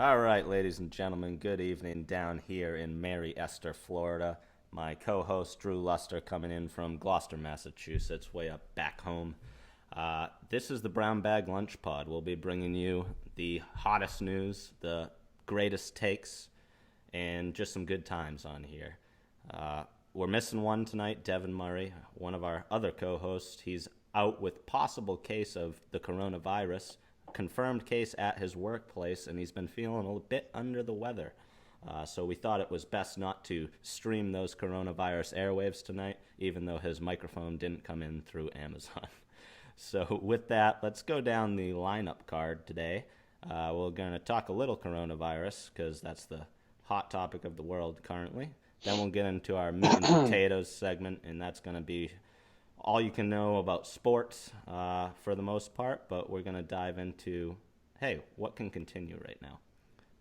All right, ladies and gentlemen, good evening down here in Mary Esther, Florida. My co-host Drew Luster coming in from Gloucester, Massachusetts, way up back home. This is the Brown Bag Lunch Pod. We'll be bringing you the hottest news, the greatest takes, and just some good times on here. We're missing one tonight, Devin Murray, one of our other co-hosts. He's out with possible case of the coronavirus, confirmed case at his workplace, and he's been feeling a bit under the weather. So we thought it was best not to stream those coronavirus airwaves tonight, even though his microphone didn't come in through Amazon. So with that, let's go down the lineup card today. We're going to talk a little coronavirus because that's the hot topic of the world currently. Then we'll get into our meat and potatoes segment, and that's going to be all you can know about sports for the most part, but we're going to dive into, hey, what can continue right now?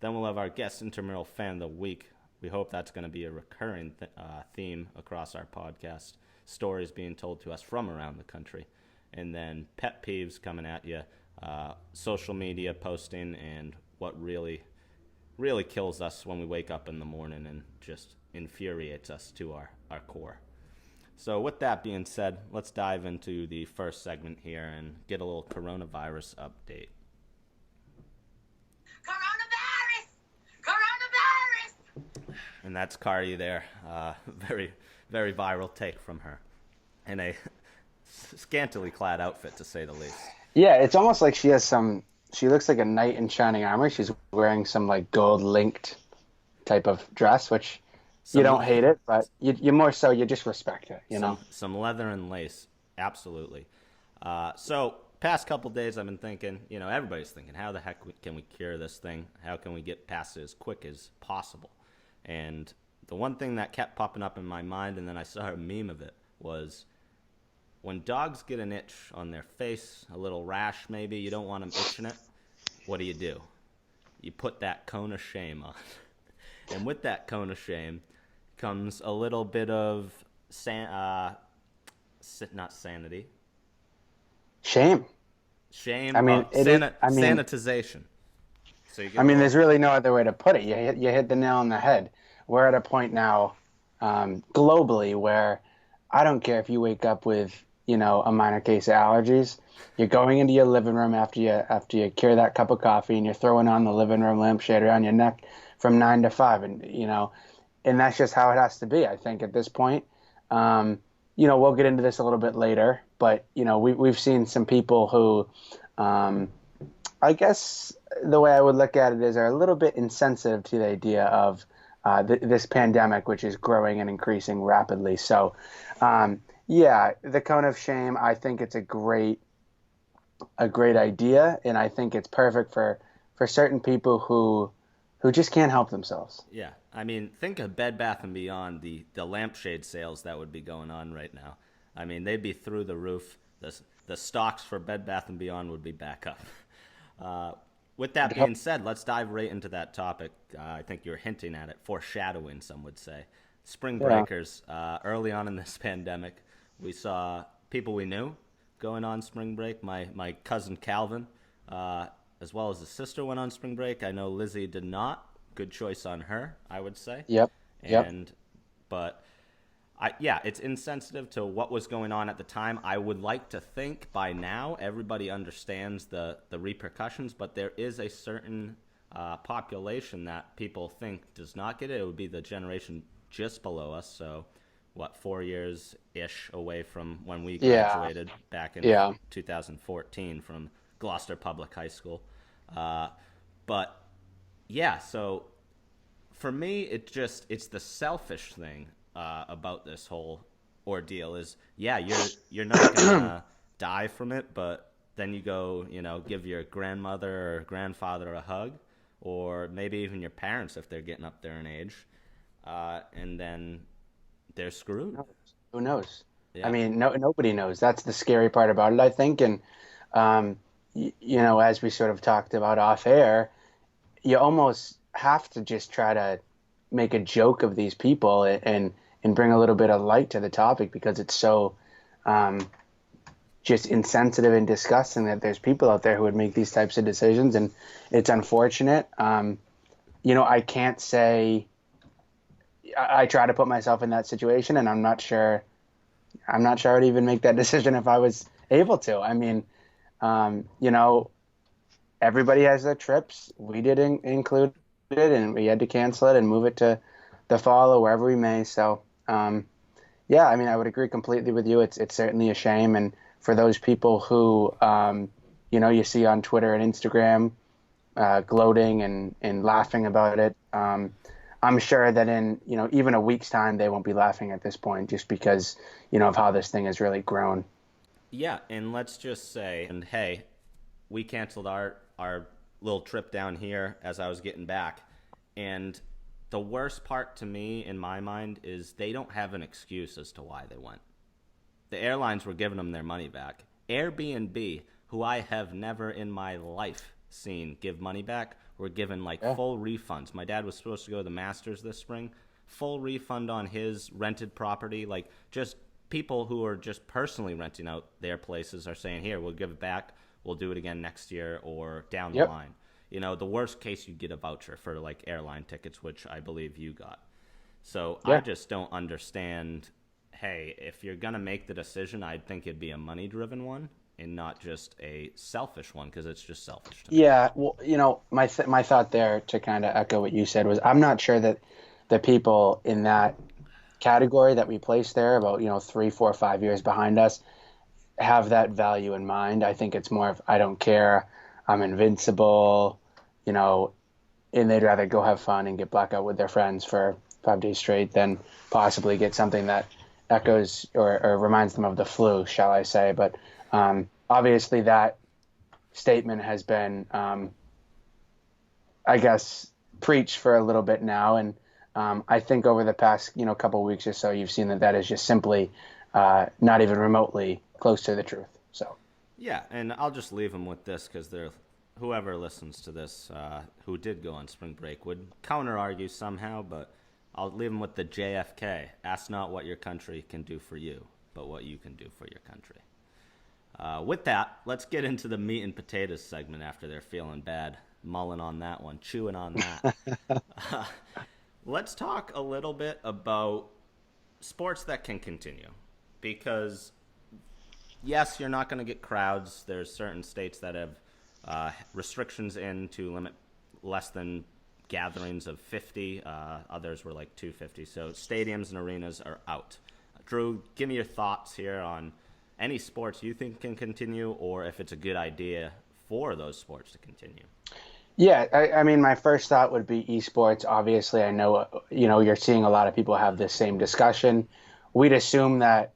Then we'll have our guest intramural fan of the week. We hope that's going to be a recurring theme across our podcast, stories being told to us from around the country. And then pet peeves coming at you, social media posting, and what really kills us when we wake up in the morning and just infuriates us to our core. So with that being said, let's dive into the first segment here and get a little coronavirus update. Coronavirus! And that's Cardi there. Very, very viral take from her. In a scantily clad outfit, to say the least. Yeah, it's almost like she looks like a knight in shining armor. She's wearing some like gold linked type of dress, which you don't hate it, but you more so, you just respect it, you know? Some leather and lace, absolutely. So past couple days I've been thinking, everybody's thinking, how the heck can we cure this thing? How can we get past it as quick as possible? And the one thing that kept popping up in my mind, and then I saw a meme of it, was when dogs get an itch on their face, a little rash maybe, you don't want them itching it, what do? You put that cone of shame on. And with that cone of shame comes a little bit of not sanity. Shame. I mean, sanitization. So there's really no other way to put it. You hit the nail on the head. We're at a point now, globally, where I don't care if you wake up with, a minor case of allergies. You're going into your living room after you cure that cup of coffee, and you're throwing on the living room lampshade around your neck from 9 to 5, and that's just how it has to be, I think, at this point. We'll get into this a little bit later, but, we've seen some people who, I guess the way I would look at it is are a little bit insensitive to the idea of this pandemic, which is growing and increasing rapidly. So, the cone of shame, I think it's a great idea, and I think it's perfect for certain people who just can't help themselves. Yeah. I mean, think of Bed Bath & Beyond, the lampshade sales that would be going on right now. I mean, they'd be through the roof. The stocks for Bed Bath & Beyond would be back up. With that being said, let's dive right into that topic. I think you're hinting at it, foreshadowing, some would say. Spring breakers. Early on in this pandemic, we saw people we knew going on spring break. My cousin Calvin, as well as his sister, went on spring break. I know Lizzie did not. Good choice on her, I would say. Yep. But it's insensitive to what was going on at the time. I would like to think by now everybody understands the repercussions, but there is a certain population that people think does not get it. It would be the generation just below us. So, 4 years-ish away from when we graduated back in 2014 from Gloucester Public High School. So for me, it's the selfish thing about this whole ordeal is, you're not gonna die from it, but then you go, give your grandmother or grandfather a hug, or maybe even your parents if they're getting up there in age, and then they're screwed. Who knows? Yeah. I mean, nobody knows. That's the scary part about it, I think. And as we sort of talked about off air, you almost have to just try to make a joke of these people and bring a little bit of light to the topic, because it's so just insensitive and disgusting that there's people out there who would make these types of decisions, and it's unfortunate. I can't say I try to put myself in that situation, and I'm not sure. I'm not sure I'd even make that decision if I was able to. I mean, um, you know, everybody has their trips. We didn't include it, and we had to cancel it and move it to the fall or wherever we may. So, yeah, I mean, I would agree completely with you. It's certainly a shame, and for those people who, you see on Twitter and Instagram, gloating and laughing about it. I'm sure that in even a week's time they won't be laughing at this point just because of how this thing has really grown. Yeah, and let's just say, and hey, we canceled our little trip down here as I was getting back, and the worst part to me in my mind is they don't have an excuse as to why they went. The airlines were giving them their money back. Airbnb, who I have never in my life seen give money back, were given like Yeah. full refunds. My dad was supposed to go to the Masters this spring, full refund on his rented property. Like just people who are just personally renting out their places are saying, "Here, we'll give it back. We'll do it again next year or down the Yep. line." The worst case you get a voucher for like airline tickets, which I believe you got. So I Yeah. just don't understand. Hey, if you're gonna make the decision, I'd think it'd be a money-driven one and not just a selfish one because it's just selfish to me. Yeah. Well, my thought there to kind of echo what you said was I'm not sure that the people in that category that we placed there about 3, 4, 5 years behind us have that value in mind. I think it's more of I don't care, I'm invincible, you know, and they'd rather go have fun and get blackout with their friends for 5 days straight than possibly get something that echoes or reminds them of the flu, shall I say. But obviously, that statement has been, I guess, preached for a little bit now. And I think over the past, couple of weeks or so, you've seen that is just simply not even remotely close to the truth. So, Yeah, and I'll just leave them with this because they're whoever listens to this who did go on spring break would counter argue somehow, but I'll leave them with the JFK. Ask not what your country can do for you, but what you can do for your country. With that, let's get into the meat and potatoes segment after they're feeling bad, mulling on that one, chewing on that. Let's talk a little bit about sports that can continue because yes, you're not going to get crowds. There's certain states that have restrictions in to limit less than gatherings of 50. Others were like 250. So stadiums and arenas are out. Drew, give me your thoughts here on any sports you think can continue or if it's a good idea for those sports to continue. yeah, I mean, my first thought would be esports. Obviously, I know, you're seeing a lot of people have this same discussion. We'd assume that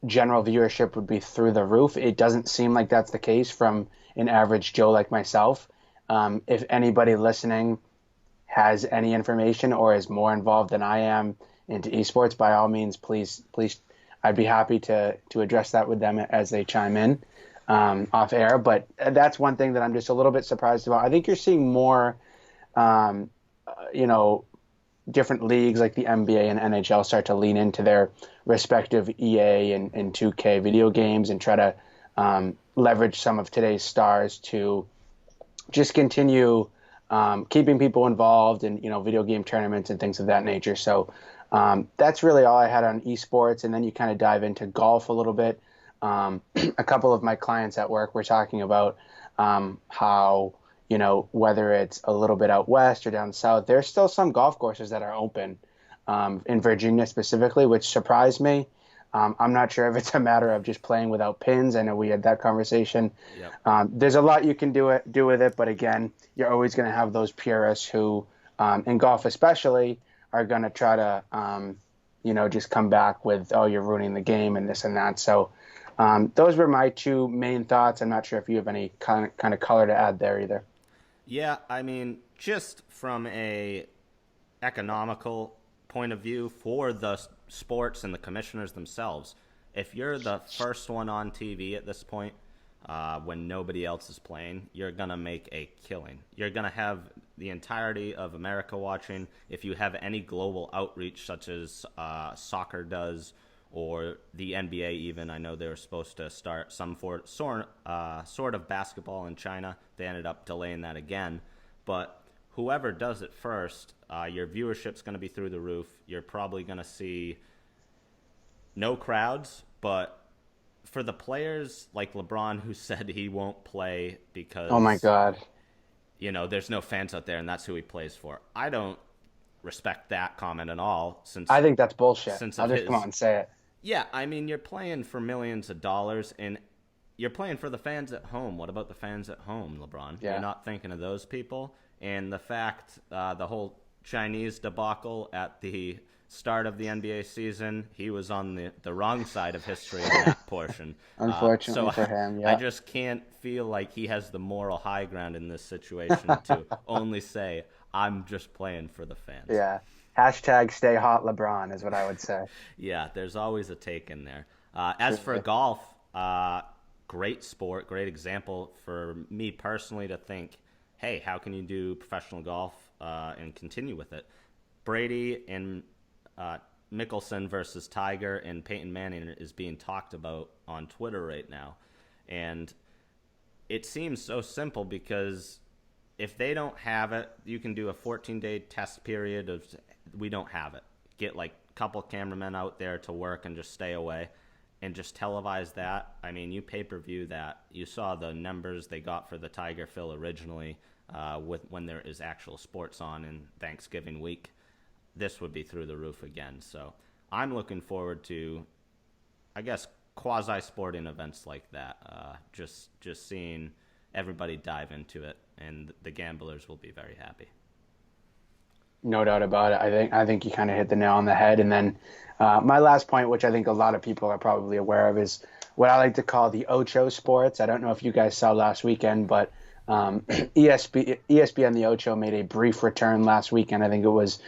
general viewership would be through the roof. It doesn't seem like that's the case from an average Joe like myself. If anybody listening has any information or is more involved than I am into esports, by all means, please, I'd be happy to address that with them as they chime in off air. But that's one thing that I'm just a little bit surprised about. I think you're seeing more, um, you know, different leagues like the NBA and NHL start to lean into their respective EA and 2K video games and try to leverage some of today's stars to just continue keeping people involved in video game tournaments and things of that nature. So that's really all I had on esports, and then you kind of dive into golf a little bit. A couple of my clients at work were talking about how whether it's a little bit out west or down south, there's still some golf courses that are open in Virginia specifically, which surprised me. I'm not sure if it's a matter of just playing without pins. I know we had that conversation. Yep. There's a lot you can do with it, but again, you're always going to have those purists who, in golf especially, are going to try to, just come back with, oh, you're ruining the game and this and that. So those were my two main thoughts. I'm not sure if you have any kind of color to add there either. Yeah, I mean, just from a economical point of view for the sports and the commissioners themselves, if you're the first one on TV at this point, when nobody else is playing, you're going to make a killing. You're going to have the entirety of America watching. If you have any global outreach such as soccer does or the NBA even, I know they were supposed to start some sort of basketball in China. They ended up delaying that again. But whoever does it first, your viewership's going to be through the roof. You're probably going to see no crowds, but for the players like LeBron who said he won't play because Oh my God. There's no fans out there and that's who he plays for. I don't respect that comment at all I think that's bullshit. I'll just his, come out and say it. yeah, I mean, you're playing for millions of dollars and you're playing for the fans at home. What about the fans at home, LeBron? Yeah. You're not thinking of those people. And the fact, the whole Chinese debacle at the start of the NBA season, he was on the wrong side of history in that portion. Unfortunately for him, yeah. I just can't feel like he has the moral high ground in this situation to only say, I'm just playing for the fans. Yeah. Hashtag stay hot LeBron is what I would say. Yeah, there's always a take in there. As for golf, great sport, great example for me personally to think, hey, how can you do professional golf and continue with it? Brady and Mickelson versus Tiger and Peyton Manning is being talked about on Twitter right now. And it seems so simple because if they don't have it, you can do a 14-day test period of we don't have it. Get like a couple cameramen out there to work and just stay away and just televise that. I mean, you pay-per-view that. You saw the numbers they got for the Tiger Phil originally when there is actual sports on in Thanksgiving week. This would be through the roof again. So I'm looking forward to, I guess, quasi-sporting events like that. Just seeing everybody dive into it, and the gamblers will be very happy. No doubt about it. I think you kind of hit the nail on the head. And then my last point, which I think a lot of people are probably aware of, is what I like to call the Ocho sports. I don't know if you guys saw last weekend, but ESPN The Ocho made a brief return last weekend. I think it was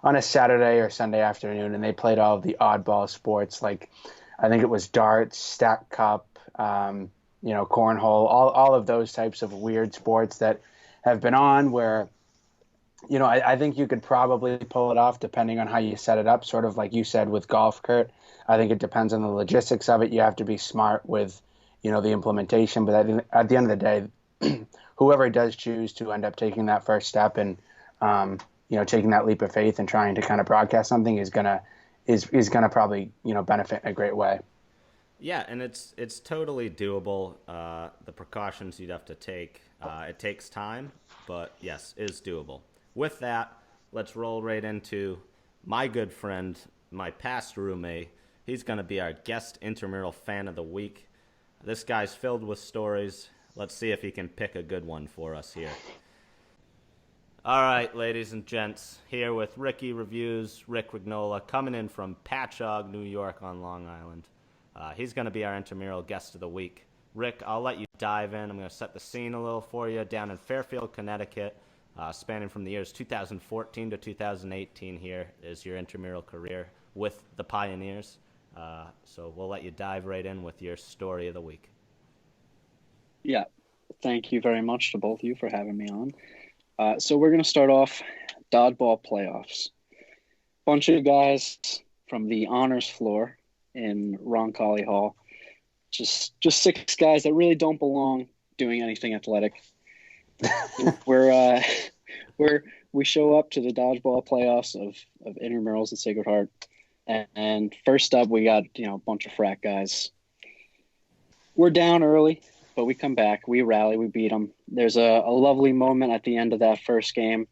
on a Saturday or Sunday afternoon, and they played all of the oddball sports, like I think it was darts, stack cup, cornhole, all of those types of weird sports that have been on where, I think you could probably pull it off depending on how you set it up, sort of like you said with golf, Kurt. I think it depends on the logistics of it. You have to be smart with, the implementation. But at the end of the day, whoever does choose to end up taking that first step and, taking that leap of faith and trying to kind of broadcast something is gonna probably, benefit in a great way. Yeah, and it's totally doable. The precautions you'd have to take, it takes time, but yes, is doable. With that, let's roll right into my good friend, my past roommate. He's going to be our guest intramural fan of the week. This guy's filled with stories. Let's see if he can pick a good one for us here. All right, ladies and gents, here with Ricky Reviews, Rick Rignola, coming in from Patchogue, New York on Long Island. He's going to be our intramural guest of the week. Rick, I'll let you dive in. I'm going to set the scene a little for you. Down in Fairfield, Connecticut, spanning from the years 2014 to 2018 here is your intramural career with the Pioneers. So we'll let you dive right in with your story of the week. Yeah, thank you very much to both of you for having me on. So we're going to start off dodgeball playoffs. Bunch of guys from the honors floor in Roncalli Hall. Just 6 guys that really don't belong doing anything athletic. We show up to the dodgeball playoffs of intramurals at Sacred Heart, and first up we got a bunch of frat guys. We're down early, but we come back, we rally, we beat them. There's a lovely moment at the end of that first game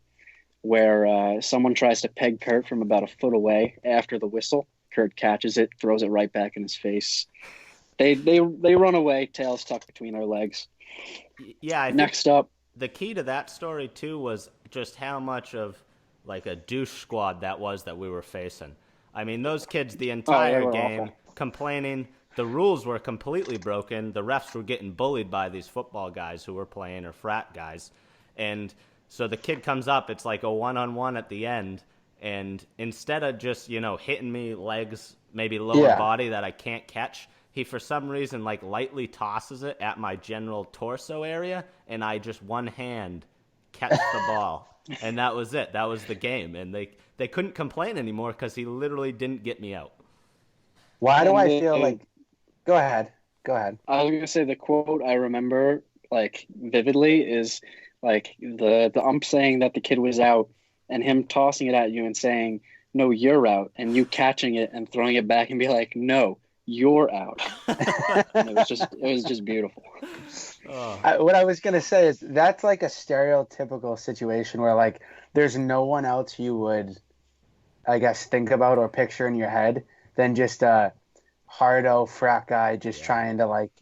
where someone tries to peg Kurt from about a foot away after the whistle. Kurt catches it, throws it right back in his face. They run away, tails tucked between our legs. Yeah. Next up, the key to that story too was just how much of like a douche squad that was that we were facing. I mean, those kids the entire game awful. Complaining. The rules were completely broken. The refs were getting bullied by these football guys who were playing, or frat guys. And so the kid comes up, it's like a one-on-one at the end. And instead of just, hitting me legs, maybe lower body that I can't catch, he for some reason like lightly tosses it at my general torso area. And I just one hand catch the ball. And that was it. That was the game. And they couldn't complain anymore because he literally didn't get me out. Why do I feel like... Go ahead. I was going to say the quote I remember like vividly is Like the ump saying that the kid was out and him tossing it at you and saying, "No, you're out," and you catching it and throwing it back and be like, "No, you're out." And it was just beautiful. What I was gonna say is that's like a stereotypical situation where like there's no one else you would, I guess, think about or picture in your head than just a hardo frat guy just trying to like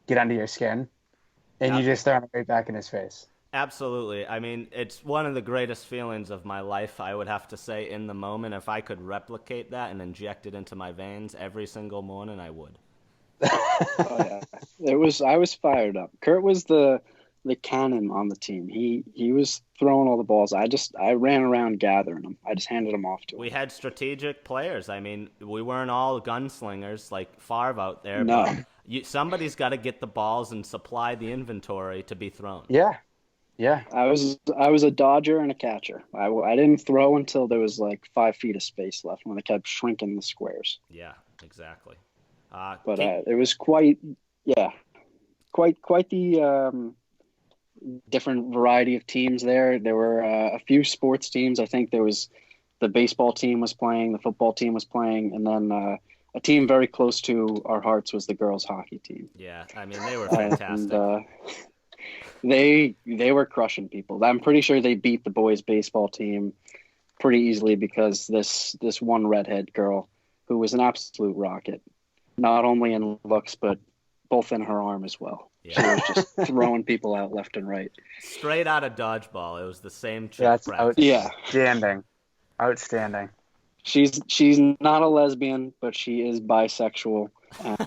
get under your skin, and you just throw it right back in his face. Absolutely. I mean, it's one of the greatest feelings of my life, I would have to say, in the moment. If I could replicate that and inject it into my veins every single morning, I would. Oh yeah, I was fired up. Kurt was the cannon on the team. He was throwing all the balls. I ran around gathering them. I just handed them off to him. We had strategic players. I mean, we weren't all gunslingers like Favre out there. No. But somebody's got to get the balls and supply the inventory to be thrown. Yeah. I was a dodger and a catcher. I didn't throw until there was like 5 feet of space left when they kept shrinking the squares. Yeah, exactly. But it was quite the different variety of teams there. There were a few sports teams. I think there was the baseball team was playing, the football team was playing, and then a team very close to our hearts was the girls hockey team. Yeah, I mean, they were fantastic. And, they were crushing people. I'm pretty sure they beat the boys baseball team pretty easily because this one redhead girl who was an absolute rocket, not only in looks but both in her arm as well. Yeah. She was just throwing people out left and right. Straight out of dodgeball. It was the same chick. That's outstanding. Outstanding. She's not a lesbian, but she is bisexual,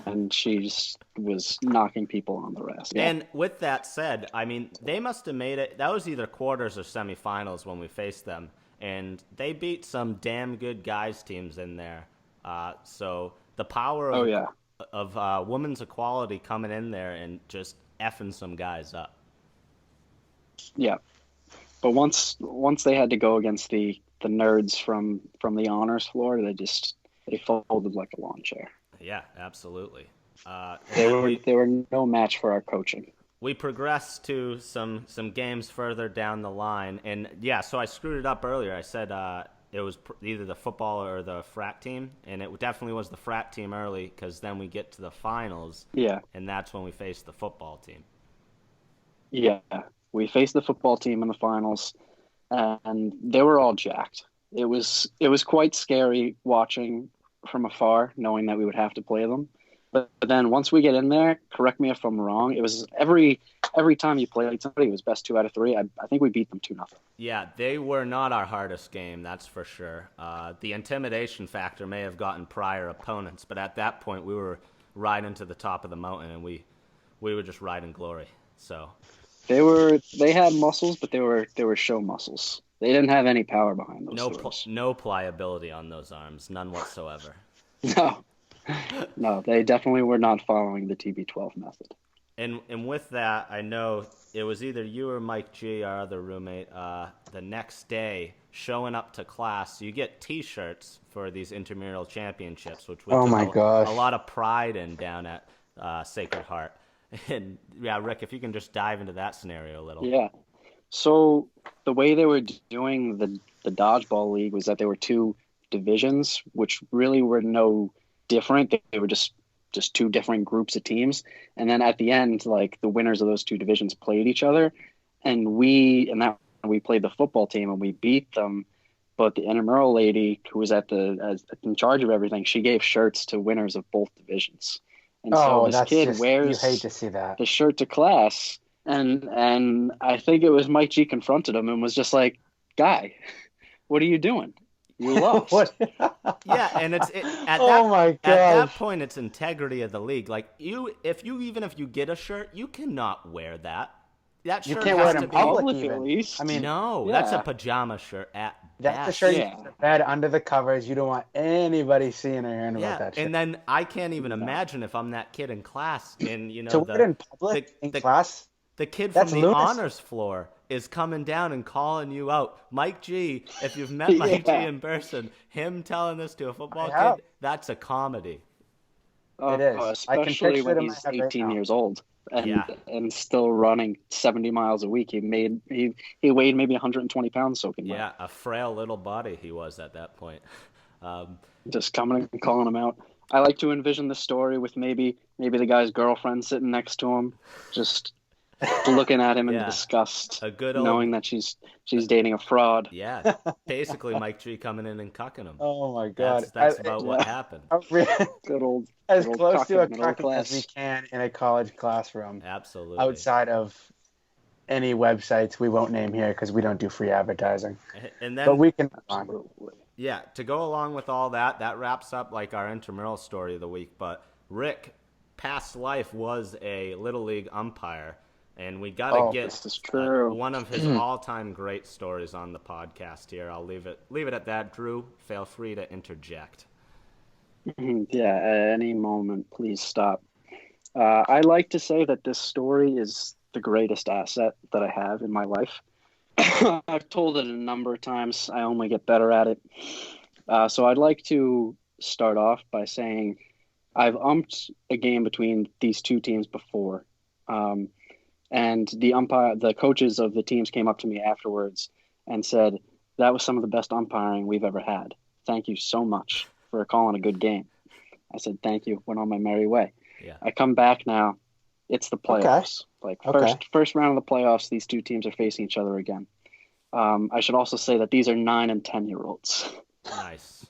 and she was knocking people on the rest. Yeah. And with that said, I mean, they must have made it. That was either quarters or semifinals when we faced them, and they beat some damn good guys teams in there. So the power of women's equality coming in there and just effing some guys up. Yeah, but once they had to go against the nerds from the honors floor, they folded like a lawn chair. Yeah, absolutely. They were no match for our coaching. We progressed to some games further down the line, and so I screwed it up earlier. I said it was either the football or the frat team, and it definitely was the frat team early because then we get to the finals, and that's when we faced the football team. Yeah, we faced the football team in the finals, and they were all jacked. It was quite scary watching from afar, knowing that we would have to play them. But then once we get in there, correct me if I'm wrong, it was every time you played somebody, it was best 2 out of 3. I think we beat them 2-0. Yeah, they were not our hardest game, that's for sure. The intimidation factor may have gotten prior opponents, but at that point we were riding to the top of the mountain, and we were just riding glory. So they had muscles, but they were show muscles. They didn't have any power behind those throws. No pliability on those arms, none whatsoever. No, they definitely were not following the TB12 method. And with that, I know it was either you or Mike G, our other roommate, the next day showing up to class. You get T-shirts for these intramural championships, which we took a lot of pride in down at Sacred Heart. And Rick, if you can just dive into that scenario a little. Yeah. So the way they were doing the dodgeball league was that there were 2 divisions, which really were no different. They were just 2 different groups of teams, and then at the end, like the winners of those 2 divisions played each other, and we played the football team and we beat them. But the intramural lady who was in charge of everything, she gave shirts to winners of both divisions, and so this kid wears you hate to see that. the shirt to class, and I think it was Mike G confronted him and was just like, "Guy, what are you doing? You lost." Yeah, and at that point, it's integrity of the league. Like if you get a shirt, you cannot wear that. That shirt you can't wear it in public at least. I mean, that's a pajama shirt at that's best. the shirt you put bed under the covers. You don't want anybody seeing or hearing about that shirt. And then I can't even imagine if I'm that kid in class and to wear it in public in class. The kid from the honors floor is coming down and calling you out. Mike G, if you've met Mike G in person, him telling this to a football kid, that's a comedy. It is. Especially when he's 18 years old. and still running 70 miles a week. He weighed maybe 120 pounds soaking wet. Yeah, a frail little body he was at that point. Just coming and calling him out. I like to envision the story with maybe the guy's girlfriend sitting next to him, just looking at him in disgust, a good old... knowing that she's dating a fraud. Yeah, basically Mike G coming in and cucking him. Oh my God, that's about what happened. Good old as good close old to a middle cucking as class. we can in a college classroom. Absolutely. Outside of any websites we won't name here because we don't do free advertising. And then, but we can. Yeah, to go along with all that, that wraps up like our intramural story of the week. But Rick, past life was a Little League umpire, and we got to get this is true. One of his all-time great stories on the podcast here. I'll leave it at that. Drew, feel free to interject. Yeah, at any moment, please stop. I like to say that this story is the greatest asset that I have in my life. I've told it a number of times. I only get better at it. So I'd like to start off by saying I've umped a game between these two teams before. And the coaches of the teams came up to me afterwards and said, that was some of the best umpiring we've ever had. Thank you so much for calling a good game. I said, thank you. Went on my merry way. Yeah. I come back now. It's the playoffs. First round of the playoffs, these two teams are facing each other again. I should also say that these are 9 and 10-year-olds. Nice.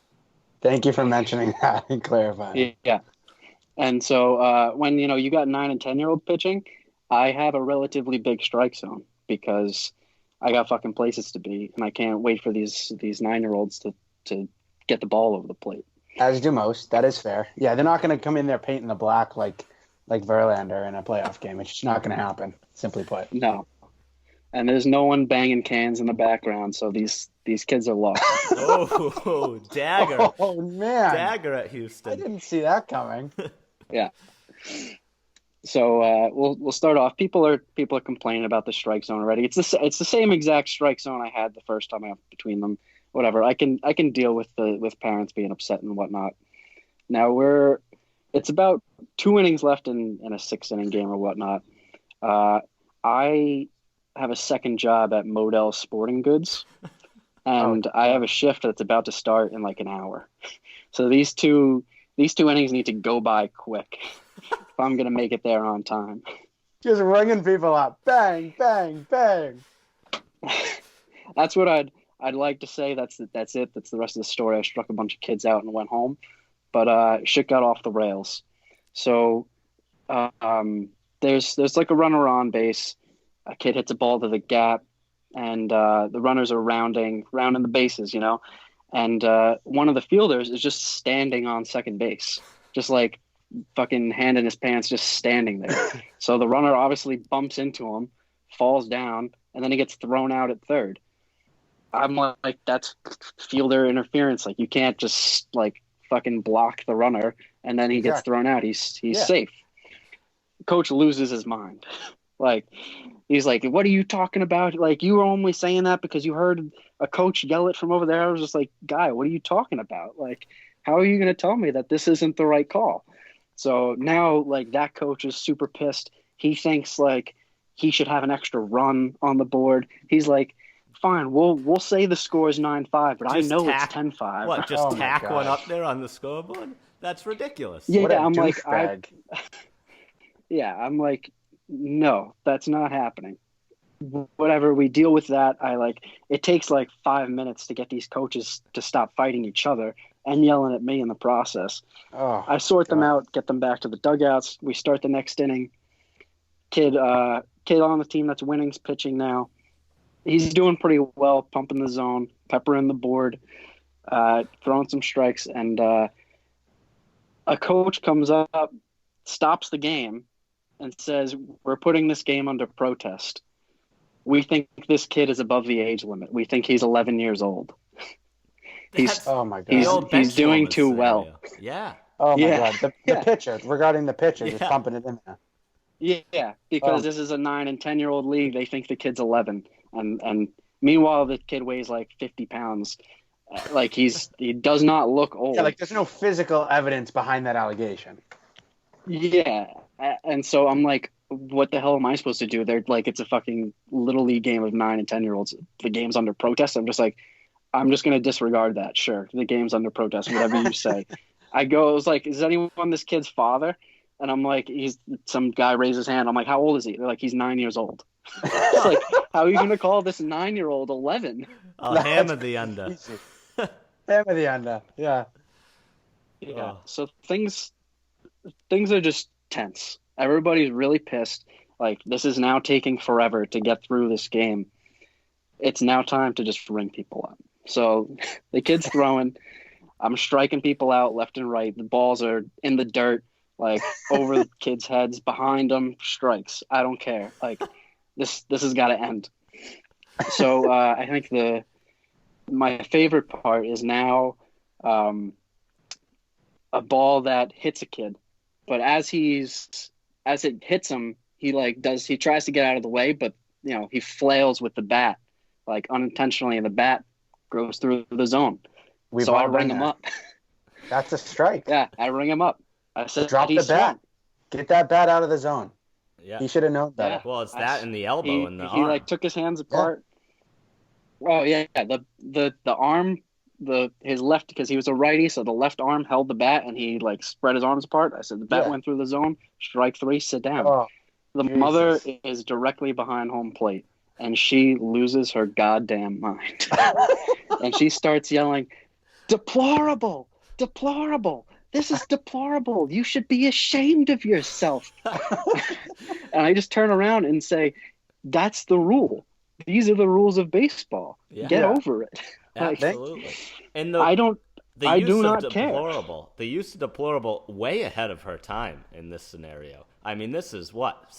Thank you for mentioning that and clarifying. Yeah. And so when you got 9 and 10-year-old pitching, I have a relatively big strike zone because I got fucking places to be, and I can't wait for these 9-year-olds to get the ball over the plate. As do most. That is fair. Yeah, they're not going to come in there painting the black like Verlander in a playoff game. It's just not going to happen, simply put. No. And there's no one banging cans in the background, so these kids are lost. Oh, dagger. Oh, man. Dagger at Houston. I didn't see that coming. Yeah. So we'll start off. People are complaining about the strike zone already. It's the same exact strike zone I had the first time I was between them. Whatever. I can deal with parents being upset and whatnot. Now it's about 2 innings left in a 6-inning game or whatnot. I have a second job at Modell Sporting Goods, and I have a shift that's about to start in like an hour. So these two innings need to go by quick if I'm gonna make it there on time. Just ringing people up, bang, bang, bang. That's what I'd like to say. That's it. That's the rest of the story. I struck a bunch of kids out and went home, but shit got off the rails. So there's like a runner on base. A kid hits a ball to the gap, and the runners are rounding the bases, and one of the fielders is just standing on second base, just like fucking hand in his pants, just standing there. So the runner obviously bumps into him, falls down, and then he gets thrown out at third. I'm like, that's fielder interference. Like, you can't just like fucking block the runner and then he gets thrown out. He's safe. Coach loses his mind. Like, he's like, what are you talking about? Like, you were only saying that because you heard a coach yell it from over there. I was just like, guy, what are you talking about? Like, how are you going to tell me that this isn't the right call? So now, like, that coach is super pissed. He thinks, like, he should have an extra run on the board. He's like, fine, we'll say the score is 9-5, but Just I know tack, it's 10-5. What, just tack one up there on the scoreboard? That's ridiculous. Yeah, What a I'm like, douchebag. I'm like, no, that's not happening. Whatever, we deal with that. It takes like 5 minutes to get these coaches to stop fighting each other and yelling at me in the process. I sort them out, get them back to the dugouts. We start the next inning. Kid on the team that's winning's pitching now. He's doing pretty well, pumping the zone, peppering the board, throwing some strikes, and a coach comes up, stops the game, and says, we're putting this game under protest. We think this kid is above the age limit. We think he's 11 years old. Oh my God. He's doing too well. Yeah. Oh my God. The pitcher, regarding the pitcher, just pumping it in there. Yeah, because this is a 9 and 10-year-old league. They think the kid's 11, and meanwhile the kid weighs like 50 pounds. Like, he does not look old. Yeah, like there's no physical evidence behind that allegation. Yeah, and so I'm like, what the hell am I supposed to do? They're like, it's a fucking little league game of 9 and 10-year-olds. The game's under protest. I'm just like, I'm just gonna disregard that. Sure, the game's under protest. Whatever you say. I was like, is anyone this kid's father? And I'm like, he's some guy raised his hand. I'm like, how old is he? They're like, he's 9 years old. It's like, how are you gonna call this 9-year-old 11? I'll hammer the under. Hammer the under. Yeah. Yeah. So things are just tense. Everybody's really pissed. Like, this is now taking forever to get through this game. It's now time to just ring people up. So the kid's throwing. I'm striking people out left and right. The balls are in the dirt, like over the kids' heads, behind them. Strikes. I don't care. Like, this has got to end. So I think my favorite part is now a ball that hits a kid, but as it hits him, he tries to get out of the way, but he flails with the bat, like unintentionally, and the bat goes through the zone. So I ring him up. That's a strike. Yeah, I ring him up. I said, drop the bat. Get that bat out of the zone. Yeah. He should have known better. Yeah. Well, it's that and the elbow and the arm. He like took his hands apart. Yeah. Oh yeah, the arm, his left, because he was a righty, so the left arm held the bat and he like spread his arms apart. I said the bat went through the zone. Strike 3. Sit down. Oh, the Jesus. Mother is directly behind home plate, and she loses her goddamn mind, and she starts yelling, "Deplorable! Deplorable! This is deplorable. You should be ashamed of yourself." And I just turn around and say, "That's the rule. These are the rules of baseball. Get over it." Absolutely. And I do not deplorable, care. The use of deplorable way ahead of her time in this scenario. I mean, this is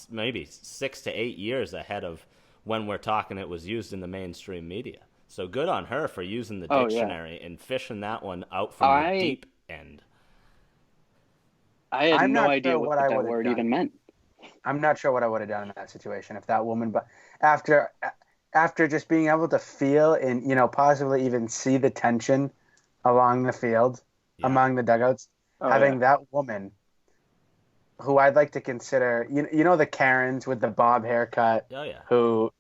maybe 6 to 8 years ahead of when we're talking it was used in the mainstream media. So good on her for using the dictionary and fishing that one out from the deep end. I had no idea what that word even meant. I'm not sure what I would have done in that situation if that woman, but after just being able to feel and possibly even see the tension along the field among the dugouts, having that woman, who I'd like to consider, the Karens with the bob haircut, who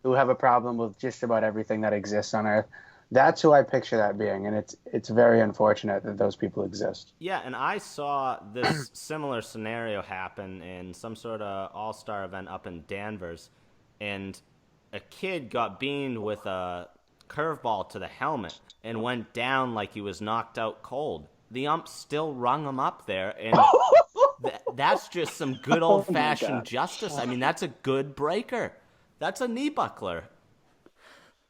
have a problem with just about everything that exists on Earth. That's who I picture that being, and it's very unfortunate that those people exist. Yeah, and I saw this similar scenario happen in some sort of all-star event up in Danvers, and a kid got beamed with a curveball to the helmet and went down like he was knocked out cold. The ump still rung him up there, and that's just some good old-fashioned justice. I mean, that's a good breaker. That's a knee buckler.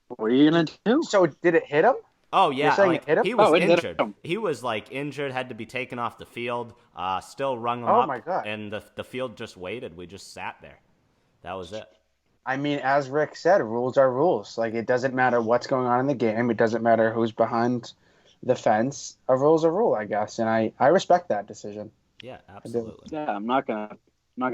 What are you going to do? So did it hit him? Oh, yeah. It hit him? He was injured. He was, injured, had to be taken off the field, still rung him up. Oh, my God. And the field just waited. We just sat there. That was it. I mean, as Rick said, rules are rules. Like, it doesn't matter what's going on in the game. It doesn't matter who's behind the fence. A rule's a rule, I guess. And I respect that decision. Yeah, absolutely. Yeah, I'm not gonna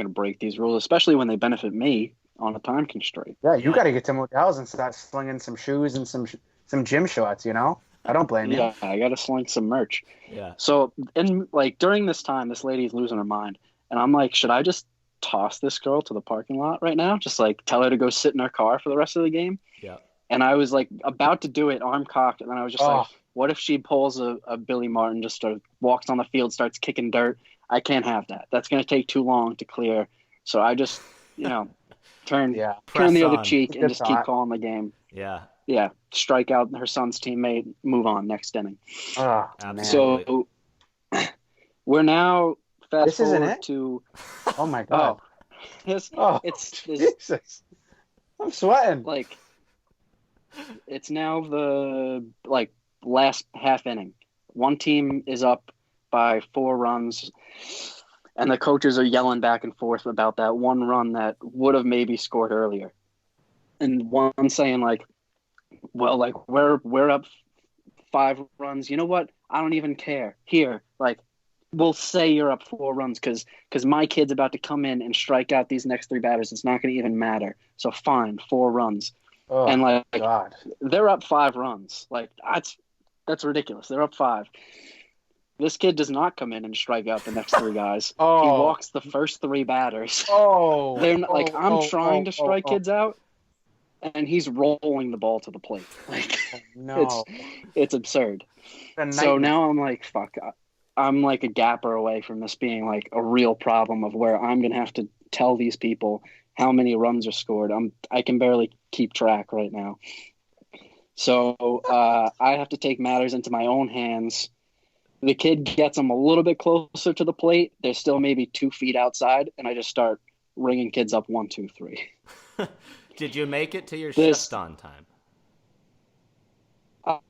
break these rules, especially when they benefit me on a time constraint. Yeah, you got to get some hotels and start slinging some shoes and some gym shorts. I don't blame you. Yeah, I got to sling some merch. Yeah. So, during this time, this lady's losing her mind, and I'm like, should I just toss this girl to the parking lot right now? Just tell her to go sit in her car for the rest of the game. Yeah. And I was about to do it, arm cocked, and then I was just what if she pulls a Billy Martin, just walks on the field, starts kicking dirt? I can't have that. That's going to take too long to clear. So I just, turn the other cheek and just keep calling the game. Yeah. Yeah. Strike out her son's teammate, move on, next inning. Oh, so we're now fast this isn't forward it? to. Oh my God. It's Jesus. I'm sweating. It's now the last half inning. One team is up by 4 runs, and the coaches are yelling back and forth about that one run that would have maybe scored earlier. And one saying we're up 5 runs. You know what? I don't even care. Here, we'll say you're up 4 runs because my kid's about to come in and strike out these next 3 batters. It's not going to even matter. So fine, 4 runs. Oh, and God. They're up 5 runs. That's ridiculous. They're up 5. This kid does not come in and strike out the next three guys. Oh. He walks the first three batters. Oh, They're not, like, I'm trying to strike kids out, and he's rolling the ball to the plate. Like, no, it's absurd. So now I'm like, fuck. I'm like a gapper away from this being like a real problem of where I'm gonna have to tell these people how many runs are scored. I can barely keep track right now. So I have to take matters into my own hands. The kid gets them a little bit closer to the plate. They're still maybe 2 feet outside, and I just start ringing kids up 1, 2, 3. Did you make it to your shift on time?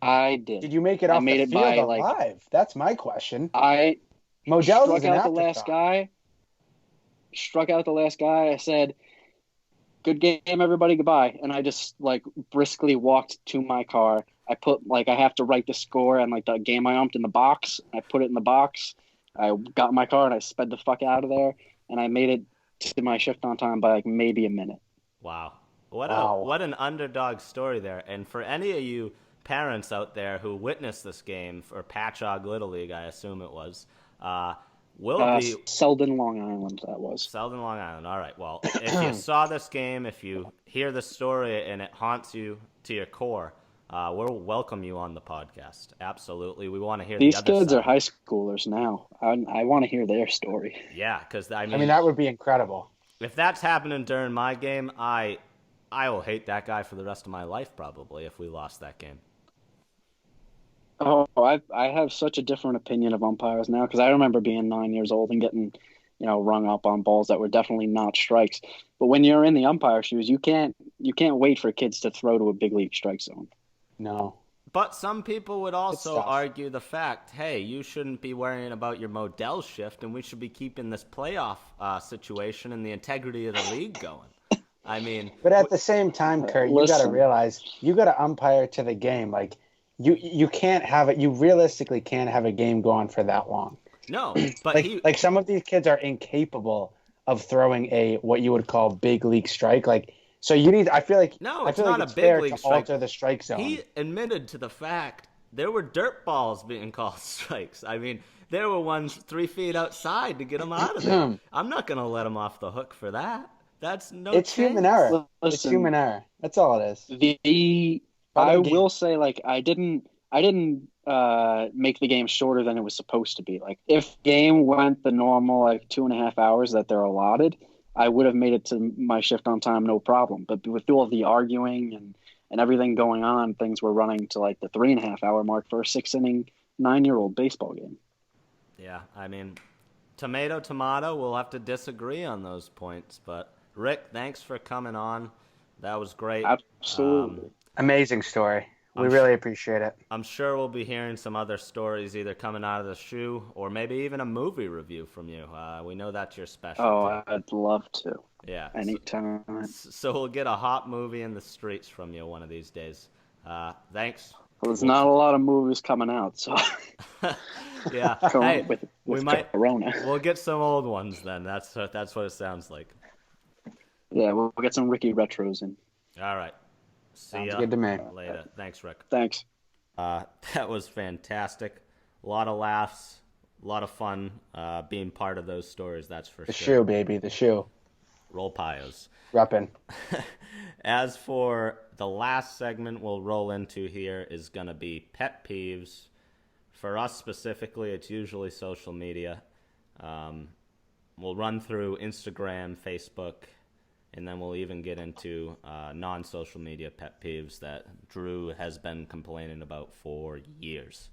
I did. Did you make it off the field alive? That's my question. I Modell's struck out the last guy. Struck out the last guy. I said, "Good game, everybody. Goodbye." And I just like briskly walked to my car. I put like I have to write the score and like the game I umped in the box. I put it in the box. I got in my car and I sped the fuck out of there. And I made it to my shift on time by like maybe a minute. Wow. What an underdog story there. And for any of you parents out there who witnessed this game for Patchogue Little League, I assume it was, will be Selden, Long Island. That was Selden, Long Island. All right. Well, if you saw this game, if you hear the story and it haunts you to your core, we'll welcome you on the podcast. Absolutely, we want to hear these the other kids side. Are high schoolers now. I want to hear their story. Yeah, because I mean that would be incredible. If that's happening during my game, I will hate that guy for the rest of my life probably if we lost that game. Oh, I have such a different opinion of umpires now because I remember being 9 years old and getting, rung up on balls that were definitely not strikes. But when you're in the umpire shoes, you can't wait for kids to throw to a big league strike zone. No. But some people would also argue the fact, hey, you shouldn't be worrying about your Modell shift, and we should be keeping this playoff situation and the integrity of the league going. I mean, but at the same time, Kurt, you got to realize you got to umpire to the game. Like you can't have it. You realistically can't have a game go on for that long. No, but like some of these kids are incapable of throwing a what you would call big league strike. Like so, you need. I feel like it's not like it's a big league to strike. Alter the strike zone. He admitted to the fact there were dirt balls being called strikes. I mean, there were ones 3 feet outside to get him out of there. I'm not going to let him off the hook for that. That's It's human error. It's human error. That's all it is. I will say, like, I didn't make the game shorter than it was supposed to be. Like, if the game went the normal, like, 2.5 hours that they're allotted, I would have made it to my shift on time, no problem. But with all the arguing and everything going on, things were running to, like, the 3.5 hour mark for a 6-inning, 9-year-old baseball game. Yeah, I mean, tomato, we'll have to disagree on those points. But, Rick, thanks for coming on. That was great. Absolutely. Amazing story. We really appreciate it. I'm sure we'll be hearing some other stories either coming out of the shoe or maybe even a movie review from you. We know that's your specialty. Oh, I'd love to. Yeah. Anytime. So we'll get a hot movie in the streets from you one of these days. Thanks. Well, there's not a lot of movies coming out, so. Yeah. Hey, with Corona. We'll get some old ones then. That's what it sounds like. Yeah, we'll get some Ricky retros in. All right. See ya good to me. later. Thanks, Rick. Thanks. That was fantastic. A lot of laughs, a lot of fun being part of those stories, that's for sure. The shoe, baby, the shoe. Roll Pios. Reppin'. As for the last segment we'll roll into here is going to be pet peeves. For us specifically, it's usually social media. We'll run through Instagram, Facebook, and then we'll even get into non-social media pet peeves that Drew has been complaining about for years.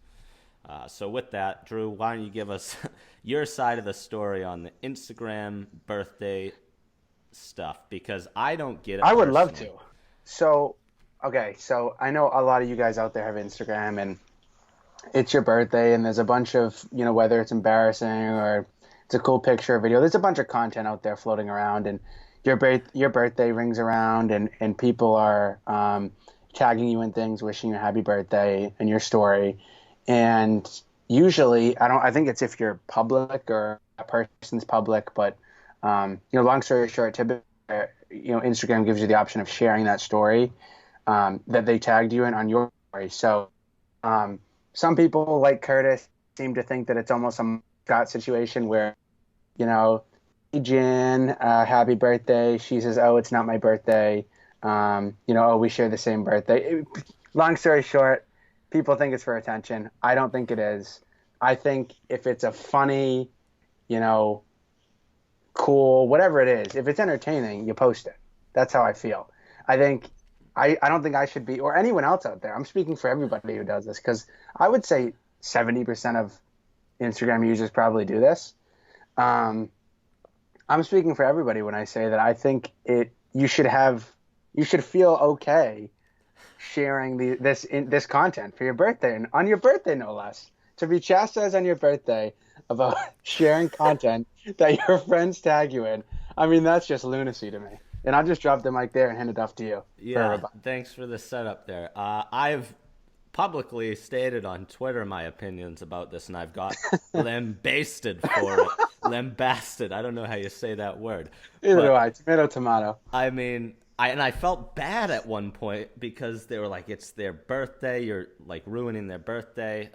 So with that, Drew, why don't you give us your side of the story on the Instagram birthday stuff? Because I don't get it. I would love to. So I know a lot of you guys out there have Instagram, and it's your birthday, and there's a bunch of, whether it's embarrassing or it's a cool picture or video, there's a bunch of content out there floating around, and your birthday rings around, and people are tagging you in things, wishing you a happy birthday in your story. And usually, I think it's if you're public or a person's public, but long story short, typically, Instagram gives you the option of sharing that story that they tagged you in on your story. So some people, like Curtis, seem to think that it's almost a Scott situation where, you know, hey, Jan, happy birthday. She says, oh, it's not my birthday. Oh, we share the same birthday. Long story short, people think it's for attention. I don't think it is. I think if it's a funny, cool, whatever it is, if it's entertaining, you post it. That's how I feel. I don't think I should be, or anyone else out there. I'm speaking for everybody who does this, because I would say 70% of Instagram users probably do this. I'm speaking for everybody when I say that I think you should feel okay sharing this content for your birthday, and on your birthday no less. To be chastised on your birthday about sharing content that your friends tag you in, I mean, that's just lunacy to me. And I'll just drop the mic there and hand it off to you. Yeah, thanks for the setup there. I've publicly stated on Twitter my opinions about this, and I've got lambasted for it. Lambasted. I don't know how you say that word. Either do I. Tomato. I mean, I felt bad at one point because they were like, it's their birthday. You're like ruining their birthday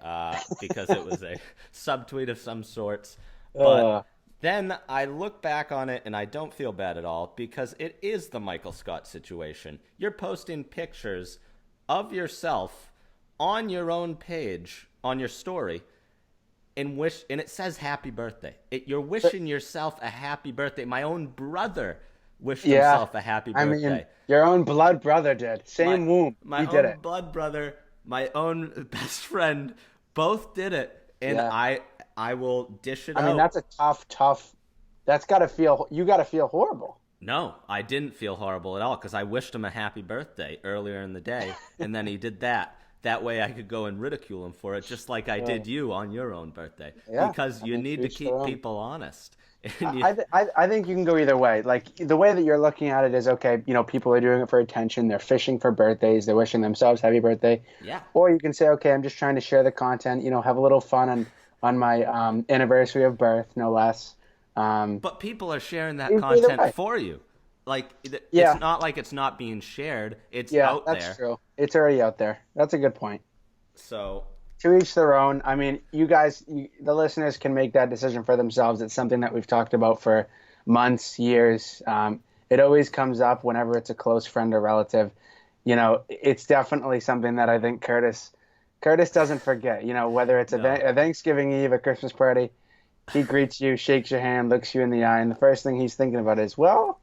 because it was a subtweet of some sorts. But then I look back on it and I don't feel bad at all, because it is the Michael Scott situation. You're posting pictures of yourself on your own page, on your story, and it says happy birthday. You're wishing yourself a happy birthday. My own brother wished himself a happy birthday. I mean, your own blood brother did. Same womb. My own blood brother, my own best friend, both did it. And I will dish it out. I mean, that's a tough. You got to feel horrible. No, I didn't feel horrible at all, because I wished him a happy birthday earlier in the day, and then he did that. That way I could go and ridicule him for it, just like I did you on your own birthday. Yeah, because you need to keep people honest. I think you can go either way. Like, the way that you're looking at it is, okay, people are doing it for attention. They're fishing for birthdays. They're wishing themselves happy birthday. Yeah. Or you can say, okay, I'm just trying to share the content, have a little fun on my anniversary of birth, no less. But people are sharing that content for you. Like, it's not like it's not being shared. It's out there. Yeah, that's true. It's already out there. That's a good point. So, to each their own. I mean, you guys, the listeners, can make that decision for themselves. It's something that we've talked about for months, years. It always comes up whenever it's a close friend or relative. It's definitely something that I think Curtis doesn't forget. Whether it's a Thanksgiving Eve, a Christmas party, he greets you, shakes your hand, looks you in the eye, and the first thing he's thinking about is, well,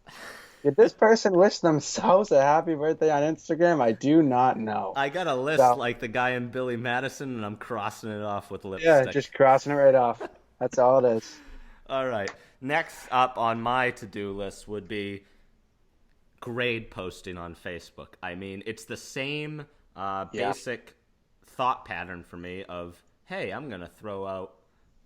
did this person wish themselves a happy birthday on Instagram? I do not know. I got a list like the guy in Billy Madison, and I'm crossing it off with lipstick. Yeah, just crossing it right off. That's all it is. All right. Next up on my to-do list would be grade posting on Facebook. I mean, it's the same basic thought pattern for me of, hey, I'm going to throw out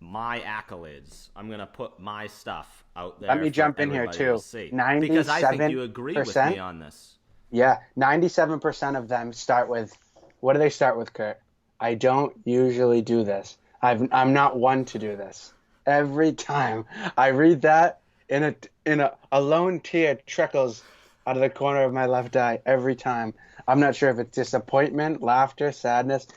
my accolades. I'm going to put my stuff out there. Let me jump in here too. Because I think you agree with me on this. Yeah, 97% of them start with, what do they start with, Kurt? I don't usually do this. I'm not one to do this. Every time I read that, in a lone tear trickles out of the corner of my left eye every time. I'm not sure if it's disappointment, laughter, sadness,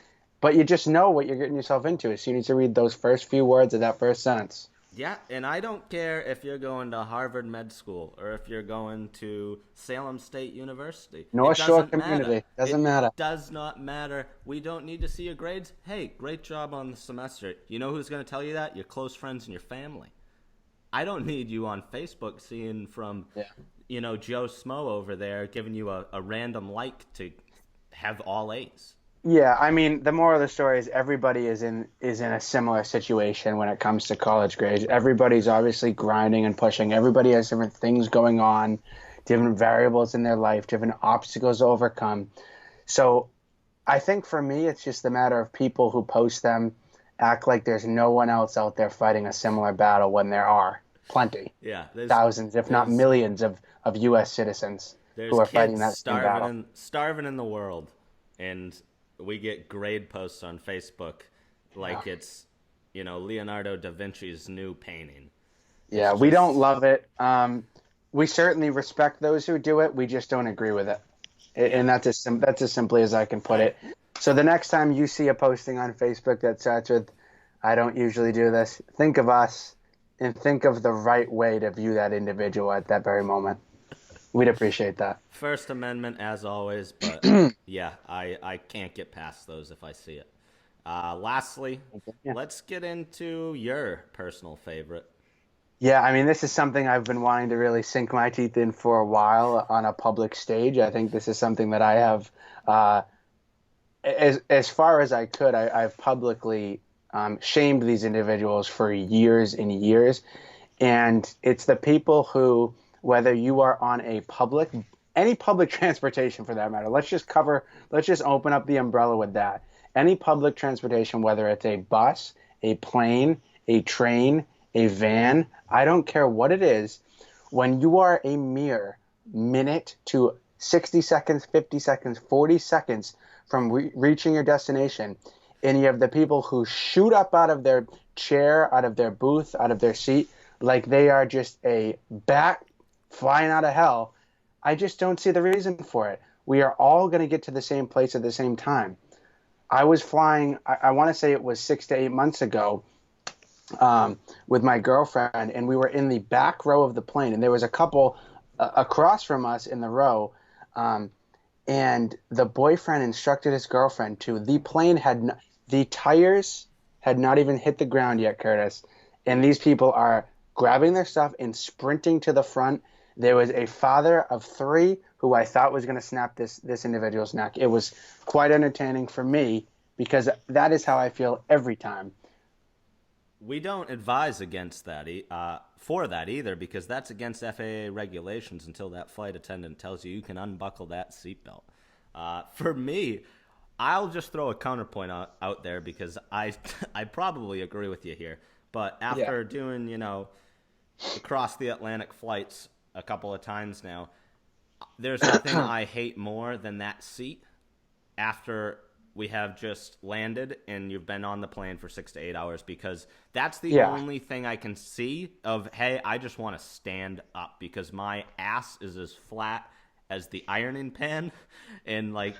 but you just know what you're getting yourself into as soon as you read those first few words of that first sentence. Yeah, and I don't care if you're going to Harvard Med School or if you're going to Salem State University. North Shore Community. Doesn't matter. It does not matter. We don't need to see your grades. Hey, great job on the semester. You know who's going to tell you that? Your close friends and your family. I don't need you on Facebook seeing from, Joe Smo over there giving you a random like to have all A's. Yeah, I mean, the moral of the story is everybody is in a similar situation when it comes to college grades. Everybody's obviously grinding and pushing. Everybody has different things going on, different variables in their life, different obstacles to overcome. So I think for me, it's just a matter of people who post them act like there's no one else out there fighting a similar battle when there are plenty. Yeah, thousands, if not millions of U.S. citizens who are fighting that same battle. Starving in the world, and we get grade posts on Facebook like it's, Leonardo da Vinci's new painting. Yeah, we don't love it. We certainly respect those who do it. We just don't agree with it. And that's as simply as I can put it. So the next time you see a posting on Facebook that starts with, I don't usually do this. Think of us and think of the right way to view that individual at that very moment. We'd appreciate that. First Amendment, as always, but yeah, I can't get past those if I see it. Lastly, Yeah. let's get into your personal favorite. Yeah, I mean, this is something I've been wanting to really sink my teeth in for a while on a public stage. I think this is something that I have, as far as I could, I've publicly shamed these individuals for years and years. And it's the people who, whether you are on any public transportation for that matter, let's just open up the umbrella with that. Any public transportation, whether it's a bus, a plane, a train, a van, I don't care what it is, when you are a mere minute to 60 seconds, 50 seconds, 40 seconds from reaching your destination, and you have the people who shoot up out of their chair, out of their booth, out of their seat, like they are just a bat flying out of hell, I just don't see the reason for it. We are all going to get to the same place at the same time. I was flying, I want to say it was 6 to 8 months ago, with my girlfriend, and we were in the back row of the plane, and there was a couple across from us in the row, and the boyfriend instructed his girlfriend to, the tires had not even hit the ground yet, Curtis, and these people are grabbing their stuff and sprinting to the front. There was a father of 3 who I thought was going to snap this individual's neck. It was quite entertaining for me because that is how I feel every time. We don't advise against that for that either, because that's against FAA regulations until that flight attendant tells you can unbuckle that seatbelt. For me, I'll just throw a counterpoint out there because I probably agree with you here. But after doing, across the Atlantic flights a couple of times now, there's nothing I hate more than that seat after we have just landed and you've been on the plane for 6 to 8 hours, because that's the only thing I can see of, hey, I just want to stand up because my ass is as flat as the ironing pan. And I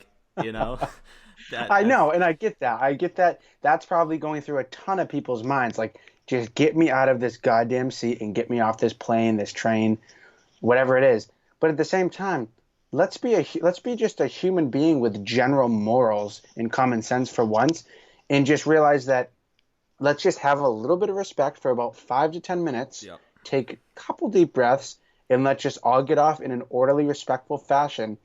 know, and I get that. That's probably going through a ton of people's minds. Like, just get me out of this goddamn seat and get me off this plane, this train, whatever it is. But at the same time, let's be just a human being with general morals and common sense for once, and just realize that let's just have a little bit of respect for about 5 to 10 minutes. Yep. Take a couple deep breaths, and let's just all get off in an orderly, respectful fashion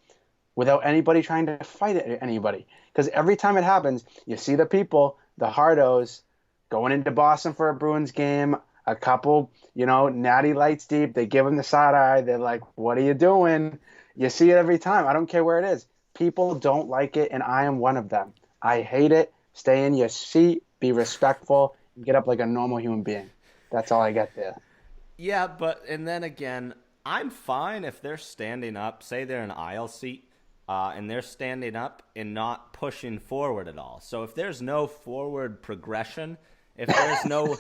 without anybody trying to fight anybody. Because every time it happens, you see the people, the hardos, going into Boston for a Bruins game, a couple, natty lights deep, they give them the side eye, they're like, what are you doing? You see it every time. I don't care where it is. People don't like it, and I am one of them. I hate it. Stay in your seat, be respectful, and get up like a normal human being. That's all I get there. Yeah, and then again, I'm fine if they're standing up, say they're an aisle seat, and they're standing up and not pushing forward at all. So if there's no forward progression, if there's no,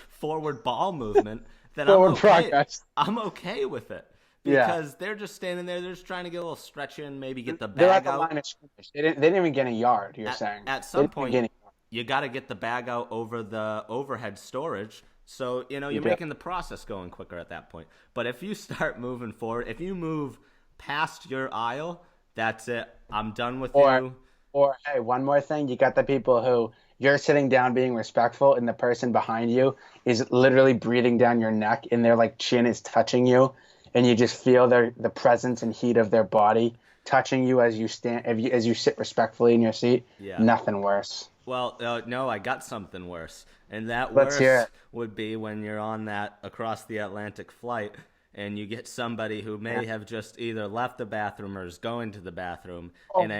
forward ball movement, then progress. I'm okay with it. Because they're just standing there, they're just trying to get a little stretch in, maybe get the bag they're at the out. line of scrimmage. They didn't even get a yard, you're saying. At some point, you got to get the bag out over the overhead storage. So, you're making the process going quicker at that point. But if you start moving forward, if you move past your aisle, that's it. I'm done with you. Or, hey, one more thing. You got the people who you're sitting down being respectful, and the person behind you is literally breathing down your neck, and their chin is touching you. And you just feel the presence and heat of their body touching you as you sit respectfully in your seat. Yeah. Nothing worse. Well, no, I got something worse. And that Let's hear worse it. would be when you're on that across the Atlantic flight and you get somebody who may have just either left the bathroom or is going to the bathroom, and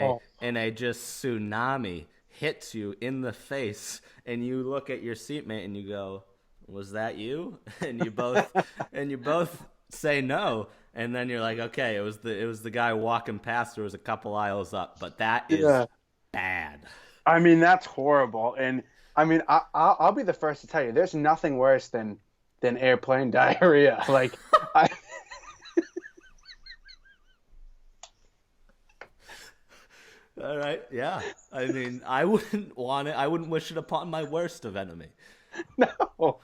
a just tsunami hits you in the face, and you look at your seatmate and you go, "Was that you?" And you both say no, and then you're like, okay, it was the guy walking past. There was a couple aisles up, but that is bad. I mean, that's horrible. And I mean, I'll be the first to tell you, there's nothing worse than airplane diarrhea. All right, yeah. I mean, I wouldn't want it. I wouldn't wish it upon my worst of enemy. No,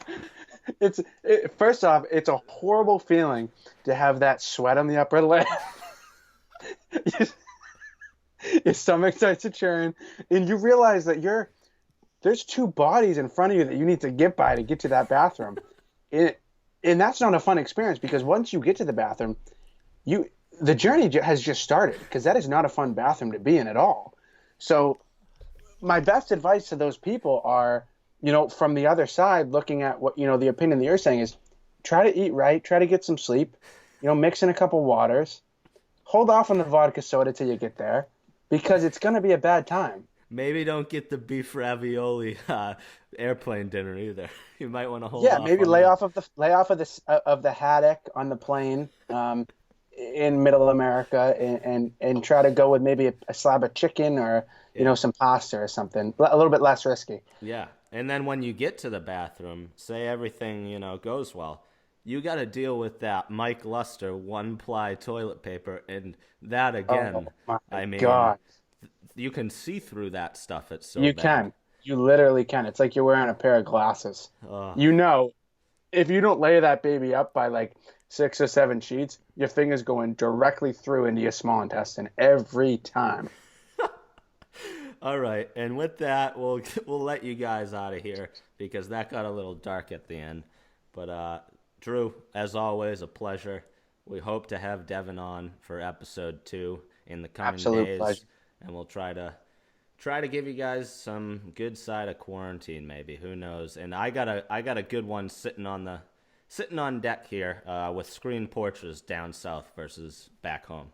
first off, it's a horrible feeling to have that sweat on the upper lip. Your stomach starts to churn, and you realize that there's two bodies in front of you that you need to get by to get to that bathroom. And that's not a fun experience because once you get to the bathroom, the journey has just started because that is not a fun bathroom to be in at all. So my best advice to those people are, from the other side, looking at what, the opinion that you're saying is try to eat right, try to get some sleep, mix in a couple waters, hold off on the vodka soda till you get there because it's going to be a bad time. Maybe don't get the beef ravioli airplane dinner either. You might want to hold off. Yeah, maybe lay off of the haddock on the plane in Middle America and try to go with maybe a slab of chicken or some pasta or something, a little bit less risky. Yeah, and then when you get to the bathroom, say everything goes well, you got to deal with that Mike Luster 1-ply toilet paper, and that again. Oh my I mean, God. You can see through that stuff. It's so You bad. can. You literally can. It's like you're wearing a pair of glasses. If you don't lay that baby up by like 6 or 7 sheets, your finger's going directly through into your small intestine every time. All right, and with that, we'll let you guys out of here because that got a little dark at the end. But Drew, as always, a pleasure. We hope to have Devin on for episode 2 in the coming days. Pleasure. And we'll try to give you guys some good side of quarantine, maybe. Who knows? And I got a good one sitting on deck here with screen porches down south versus back home.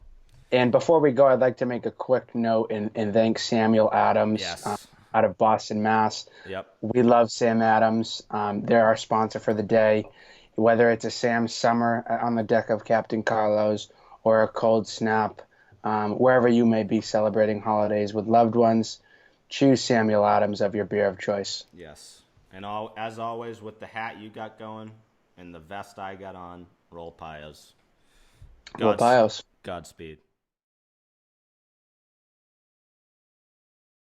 And before we go, I'd like to make a quick note and thank Samuel Adams yes. Out of Boston, Mass. Yep. We love Sam Adams. They're our sponsor for the day. Whether it's a Sam Summer on the deck of Captain Carlos or a cold snap, wherever you may be celebrating holidays with loved ones, choose Samuel Adams of your beer of choice. Yes. And as always, with the hat you got going and the vest I got on, roll Pios. Roll Pios. Godspeed.